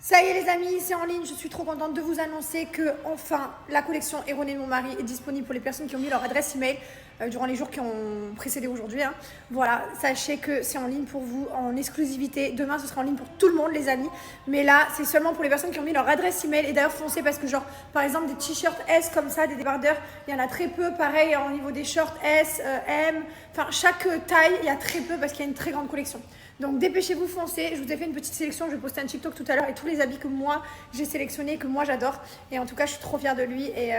Ça y est les amis, c'est en ligne, je suis trop contente de vous annoncer que enfin la collection Erronée de mon mari est disponible pour les personnes qui ont mis leur adresse email durant les jours qui ont précédé aujourd'hui. Voilà, sachez que c'est en ligne pour vous, en exclusivité. Demain ce sera en ligne pour tout le monde les amis, mais là c'est seulement pour les personnes qui ont mis leur adresse email. Et d'ailleurs foncez parce que genre par exemple des t-shirts S comme ça, des débardeurs, il y en a très peu. Pareil au niveau des shorts S, M, enfin chaque taille il y a très peu parce qu'il y a une très grande collection. Donc dépêchez-vous, foncez. Je vous ai fait une petite sélection, je vais poster un TikTok tout à l'heure et tous les habits que moi j'ai sélectionnés, que moi j'adore. Et en tout cas je suis trop fière de lui et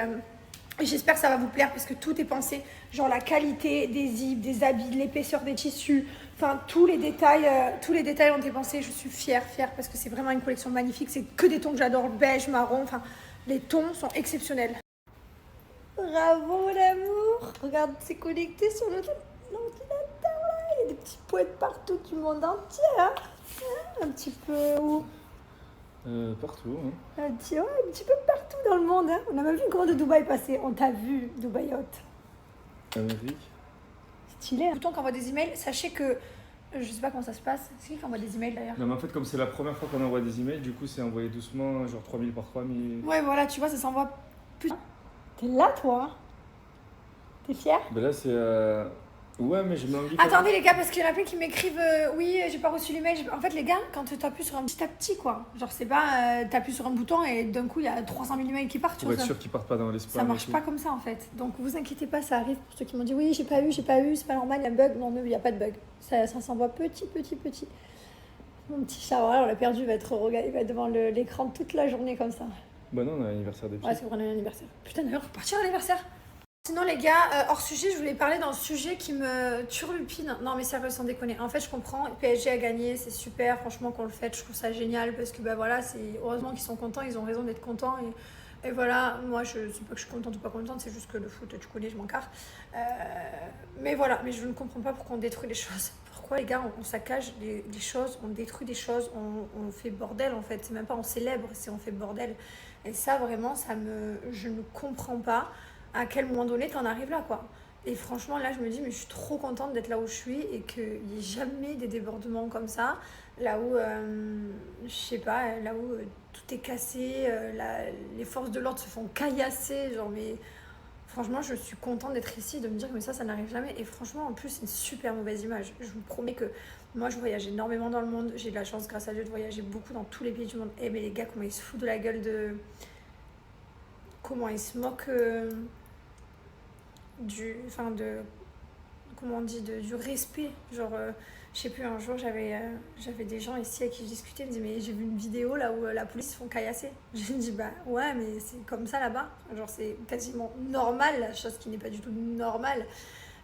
j'espère que ça va vous plaire parce que tout est pensé. Genre la qualité des zips, des habits, l'épaisseur des tissus, enfin tous les détails ont été pensés. Je suis fière parce que c'est vraiment une collection magnifique. C'est que des tons que j'adore, beige, marron, enfin les tons sont exceptionnels. Bravo l'amour. Regarde, c'est connecté sur l'ordinateur. Il y a des petits poètes partout du monde entier, hein. Un petit peu où Partout. Hein. un petit peu partout dans le monde. Hein. On a même vu une grande de Dubaï passer. On t'a vu, Dubaï Hot. Magnifique. Stylé. Hein. Tout le temps qu'on envoie des emails, sachez que je sais pas comment ça se passe. C'est qui envoie des emails d'ailleurs? Non, mais en fait, comme c'est la première fois qu'on envoie des emails, du coup, c'est envoyé doucement, genre 3000 par 3000. Ouais, voilà, tu vois, ça s'envoie plus. T'es là, toi? T'es fier? Ben là, c'est. Ouais, mais je me dis. Attendez les gars, parce qu'il y en a plein qui m'écrivent oui, j'ai pas reçu l'email. En fait, les gars, quand tu appuies sur un petit à petit, quoi. Genre, c'est pas t'appuies sur un bouton et d'un coup, il y a 300 000 emails qui partent. Pour être sûr qu'ils partent pas dans l'espace. Ça marche pas comme ça en fait. Donc vous inquiétez pas, ça arrive pour ceux qui m'ont dit oui, j'ai pas eu, c'est pas normal, il y a un bug. Non, il n'y a pas de bug. Ça s'envoie petit. Mon petit chat, voilà, on l'a perdu, il va être devant l'écran toute la journée comme ça. Bah non, on a l'anniversaire des petits. Ouais, c'est pour un anniversaire. Putain, d'ailleurs, faut partir à l'anniversaire. Sinon les gars, hors sujet, je voulais parler d'un sujet qui me turlupine. Non mais sérieux, sans déconner. En fait, je comprends, PSG a gagné, c'est super, franchement qu'on le fait, je trouve ça génial parce que bah voilà, c'est heureusement qu'ils sont contents, ils ont raison d'être contents et voilà, moi je sais pas que je suis contente ou pas contente, c'est juste que le foot, tu connais, je m'en carre. Mais voilà, mais je ne comprends pas pourquoi on détruit les choses. Pourquoi les gars, on saccage les choses, on détruit des choses, on fait bordel en fait. C'est même pas on célèbre, c'est on fait bordel. Et ça vraiment, je ne comprends pas à quel moment donné t'en arrives là quoi. Et franchement là je me dis mais je suis trop contente d'être là où je suis et qu'il n'y ait jamais des débordements comme ça, là où je sais pas, là où tout est cassé, les forces de l'ordre se font caillasser, genre mais franchement je suis contente d'être ici, de me dire que mais ça n'arrive jamais. Et franchement en plus c'est une super mauvaise image. Je vous promets que moi je voyage énormément dans le monde, j'ai de la chance grâce à Dieu de voyager beaucoup dans tous les pays du monde. Et mais les gars comment ils se foutent de la gueule de... Comment ils se moquent comment on dit, du respect. Genre, je sais plus, un jour j'avais des gens ici avec qui je discutais, ils me disaient mais j'ai vu une vidéo là où la police se font caillasser. Je me dis bah ouais mais c'est comme ça là-bas, genre c'est quasiment normal, la chose qui n'est pas du tout normale.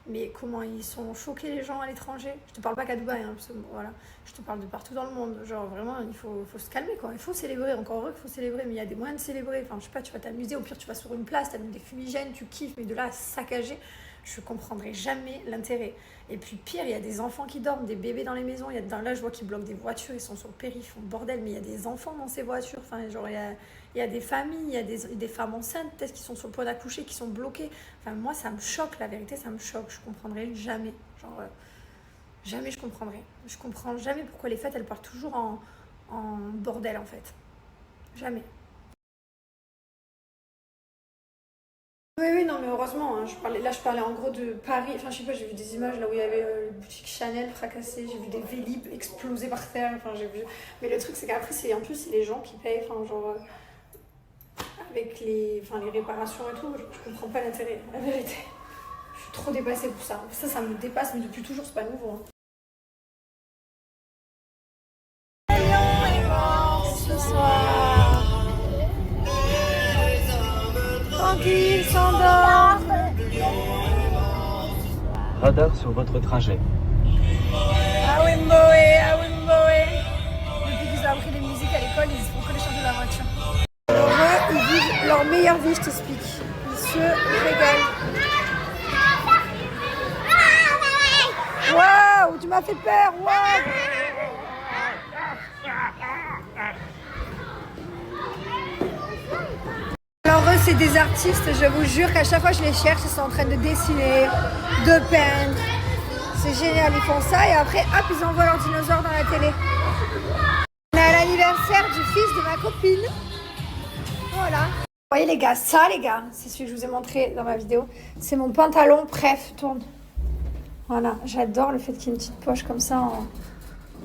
Mais comment ils sont choqués les gens à l'étranger. Je te parle pas qu'à Dubaï, hein, parce que, voilà, je te parle de partout dans le monde. Genre vraiment, il faut se calmer quoi. Il faut célébrer, encore heureux qu'il faut célébrer, mais il y a des moyens de célébrer. Enfin, je sais pas, tu vas t'amuser, au pire tu vas sur une place, t'as des fumigènes, tu kiffes, mais de là à saccager, je comprendrai jamais l'intérêt. Et puis pire, il y a des enfants qui dorment, des bébés dans les maisons. Là, je vois qu'ils bloquent des voitures, ils sont sur le périph', ils font bordel, mais il y a des enfants dans ces voitures. Enfin, genre, il y a des familles, il y a des femmes enceintes, peut-être qui sont sur le point d'accoucher, qui sont bloquées. Enfin, moi, ça me choque, la vérité, ça me choque. Je comprendrai jamais. Genre, jamais je comprendrai. Je comprends jamais pourquoi les fêtes, elles partent toujours en bordel, en fait. Jamais. Oui, non, mais heureusement, hein, je parlais en gros de Paris. Enfin, je sais pas, j'ai vu des images là où il y avait les boutiques Chanel fracassées, j'ai vu des Vélib explosés par terre. Enfin, j'ai vu. Mais le truc, c'est qu'après, en plus, c'est les gens qui payent. Enfin, genre. Avec les réparations et tout, je comprends pas l'intérêt, la vérité. Je suis trop dépassée pour ça. Ça me dépasse, mais depuis toujours, c'est pas nouveau. Hein. Ce soir, tranquille, s'endort. Radar sur votre trajet. Ah oui, Mboé. Depuis qu'ils ont appris les musiques à l'école, ils se font que les chanter dans la voiture. Eux, ils vivent leur meilleure vie, je t'explique. Ils se régalent. Waouh, tu m'as fait peur, waouh. Alors eux, c'est des artistes, je vous jure qu'à chaque fois que je les cherche, ils sont en train de dessiner, de peindre. C'est génial, ils font ça et après, hop, ils envoient leurs dinosaures dans la télé. On est à l'anniversaire l'anniversaire du fils de ma copine. Voilà. Vous voyez les gars, ça les gars, c'est celui que je vous ai montré dans ma vidéo. C'est mon pantalon, bref, tourne. Voilà, j'adore le fait qu'il y ait une petite poche comme ça,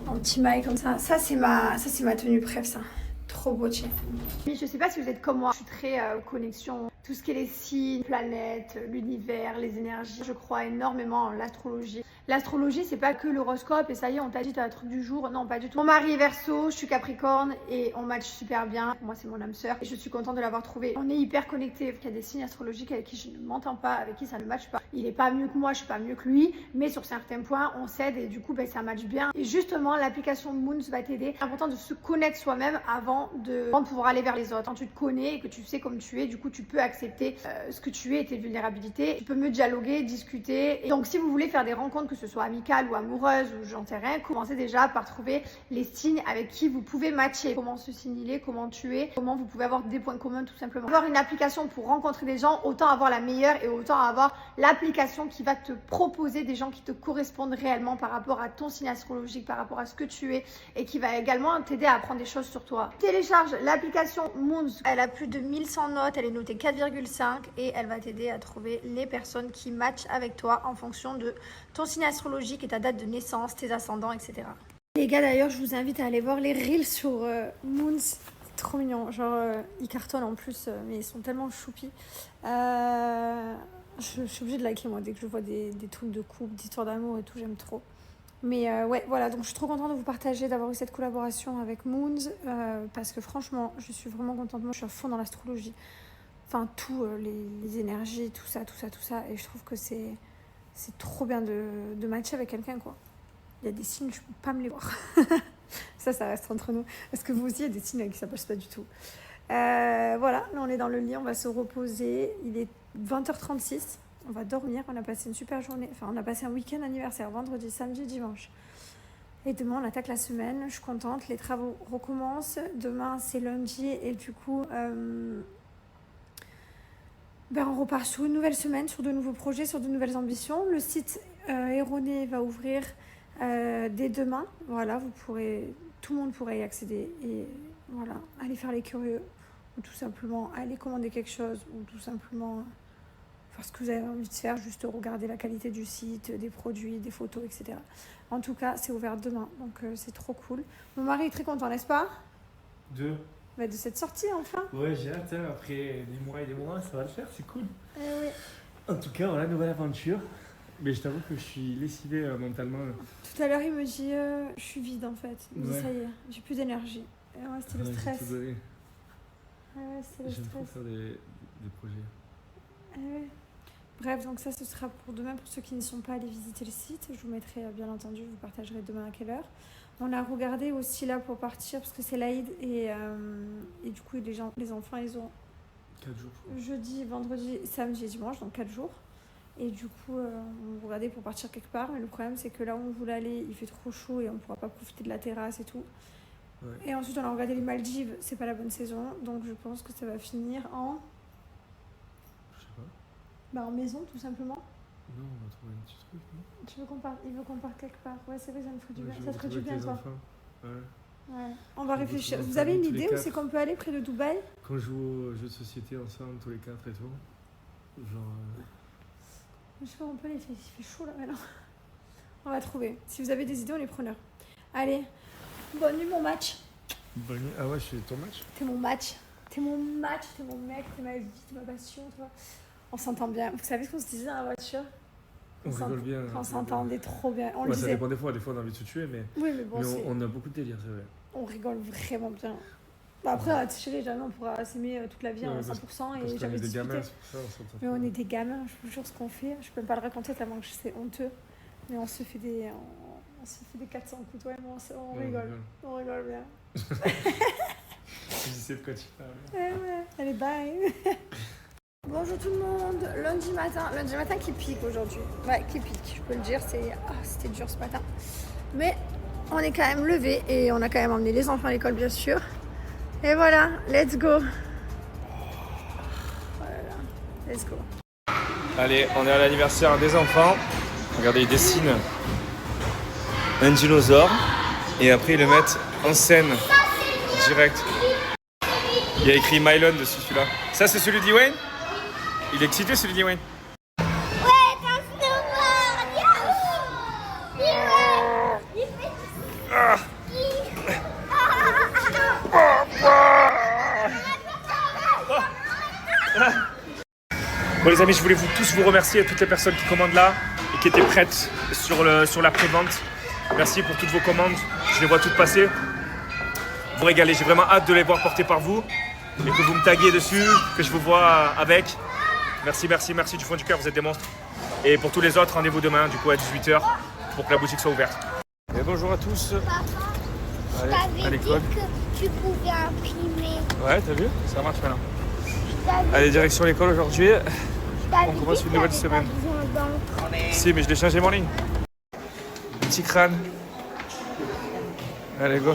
en petit maille comme ça. Ça c'est ma tenue bref ça. Trop beau, tiens. Je sais pas si vous êtes comme moi, je suis très connexion, tout ce qui est les signes, planètes, l'univers, les énergies. Je crois énormément en l'astrologie. L'astrologie, c'est pas que l'horoscope et ça y est, on t'a dit t'as un truc du jour. Non, pas du tout. Mon mari est Verseau, je suis Capricorne et on match super bien. Pour moi, c'est mon âme sœur et je suis contente de l'avoir trouvé. On est hyper connectés. Il y a des signes astrologiques avec qui je ne m'entends pas, avec qui ça ne matche pas. Il est pas mieux que moi, je suis pas mieux que lui, mais sur certains points, on s'aide et du coup, ben, ça match bien. Et justement, l'application Moons va t'aider. C'est important de se connaître soi-même avant de pouvoir aller vers les autres. Quand tu te connais et que tu sais comme tu es, du coup, tu peux accepter ce que tu es et tes vulnérabilités. Tu peux mieux dialoguer, discuter. Et donc, si vous voulez faire des rencontres, que ce soit amicales ou amoureuses ou j'en sais rien, commencez déjà par trouver les signes avec qui vous pouvez matcher. Comment ce signe il est, comment tu es, comment vous pouvez avoir des points communs tout simplement. Avoir une application pour rencontrer des gens, autant avoir la meilleure et autant avoir l'application qui va te proposer des gens qui te correspondent réellement par rapport à ton signe astrologique, par rapport à ce que tu es et qui va également t'aider à apprendre des choses sur toi. Télécharge l'application Moons. Elle a plus de 1100 notes, elle est notée 4,5 et elle va t'aider à trouver les personnes qui matchent avec toi en fonction de ton signe astrologique et ta date de naissance, tes ascendants, etc. Les gars, d'ailleurs, je vous invite à aller voir les reels sur Moons. C'est trop mignon. Genre, ils cartonnent en plus, mais ils sont tellement choupis. Je suis obligée de liker, moi, dès que je vois des trucs de couple, d'histoire d'amour et tout, j'aime trop. Mais ouais, voilà, donc je suis trop contente de vous partager, d'avoir eu cette collaboration avec Moons, parce que franchement, je suis vraiment contente. Moi, je suis à fond dans l'astrologie. Enfin, tout, les énergies, tout ça. Et je trouve que c'est trop bien de matcher avec quelqu'un, quoi. Il y a des signes, je peux pas me les voir. ça reste entre nous. Parce que vous aussi, il y a des signes avec qui ça passe pas du tout. Voilà, là, on est dans le lit, on va se reposer. Il est 20h36. On va dormir, on a passé une super journée, enfin on a passé un week-end anniversaire, vendredi, samedi, dimanche. Et demain on attaque la semaine, je suis contente, les travaux recommencent. Demain c'est lundi et du coup on repart sur une nouvelle semaine, sur de nouveaux projets, sur de nouvelles ambitions. Le site erroné va ouvrir dès demain, voilà, tout le monde pourrait y accéder et voilà, aller faire les curieux ou tout simplement aller commander quelque chose ou tout simplement faire ce que vous avez envie de faire, juste regarder la qualité du site, des produits, des photos, etc. En tout cas, c'est ouvert demain, donc c'est trop cool. Mon mari est très content, n'est-ce pas ? De cette sortie, enfin. Ouais, j'ai hâte, hein, après des mois et des mois, ça va le faire, c'est cool. Oui. En tout cas, voilà, nouvelle aventure. Mais je t'avoue que je suis lessivé mentalement. Tout à l'heure, il me dit je suis vide en fait. Il me dit Ouais. ça y est, j'ai plus d'énergie. Et ouais, c'était le stress. J'ai C'était le J'aime trop stress. faire des projets. Ouais. Bref, donc ça, ce sera pour demain. Pour ceux qui ne sont pas allés visiter le site, je vous mettrai, bien entendu, je vous partagerai demain à quelle heure. On a regardé aussi là pour partir, parce que c'est l'Aïd, et du coup, les enfants, ils ont 4 jours. jeudi, vendredi, samedi et dimanche, donc 4 jours. Et du coup, on regardait pour partir quelque part. Mais le problème, c'est que là où on voulait aller, il fait trop chaud et on ne pourra pas profiter de la terrasse et tout. Ouais. Et ensuite, on a regardé les Maldives, c'est pas la bonne saison. Donc, je pense que ça va finir en... en maison, tout simplement. Non, on va trouver un petit truc, non ? Il veut qu'on parte quelque part. Ouais, c'est vrai, ça me ferait du bien. Je Ça te ferait du bien, toi. Ouais. On va réfléchir. Vous avez une idée où c'est qu'on peut aller près de Dubaï ? Quand on joue aux jeux de société ensemble, tous les 4 et tout. Genre. Je sais pas, on peut aller. Il fait chaud là maintenant. On va trouver. Si vous avez des idées, on est preneurs. Allez, bonne nuit, mon match. Bonne nuit. Ah ouais, je suis ton match ? T'es mon match. T'es mon match, t'es mon mec, t'es ma vie, t'es ma passion, toi. On s'entend bien. Vous savez ce qu'on se disait dans la voiture ? On rigole bien. On s'entendait trop bien. On le ça disait. dépend des fois on a envie de se tuer, mais, oui, mais, bon, mais on a beaucoup de délire, c'est vrai. On rigole vraiment bien. Bah après, chérie, jamais on pourra s'aimer toute la vie à 100% et jamais discuter. Gamins, ça, mais on est des gamins, je vous jure ce qu'on fait. Je peux même pas le raconter tellement que c'est honteux. Mais on se fait des 400 coups, toi et moi, on rigole. On rigole bien. Je sais de quoi tu parles. Ouais. Allez, bye. Bonjour tout le monde, lundi matin qui pique aujourd'hui. Ouais, qui pique, je peux le dire, c'était dur ce matin. Mais on est quand même levé et on a quand même emmené les enfants à l'école, bien sûr. Et voilà, let's go. Voilà, let's go. Allez, on est à l'anniversaire des enfants. Regardez, ils dessinent un dinosaure et après ils le mettent en scène direct. Il y a écrit Mylon dessus celui-là. Ça c'est celui de Lil Wayne? Il est excité celui de Lil Wayne? Bon les amis, je voulais tous vous remercier, toutes les personnes qui commandent là et qui étaient prêtes sur la prévente. Merci pour toutes vos commandes, je les vois toutes passer. Vous régalez, j'ai vraiment hâte de les voir portées par vous et que vous me taguiez dessus, que je vous vois avec. Merci du fond du cœur, vous êtes des monstres. Et pour tous les autres, rendez-vous demain du coup à 18h pour que la boutique soit ouverte. Et bonjour à tous. Papa, je t'avais dit que tu pouvais imprimer. Ouais, t'as vu? Ça marche maintenant. Allez, direction l'école aujourd'hui. On commence une nouvelle semaine. Si, mais je l'ai changé mon ligne. Petit crâne. Allez, go.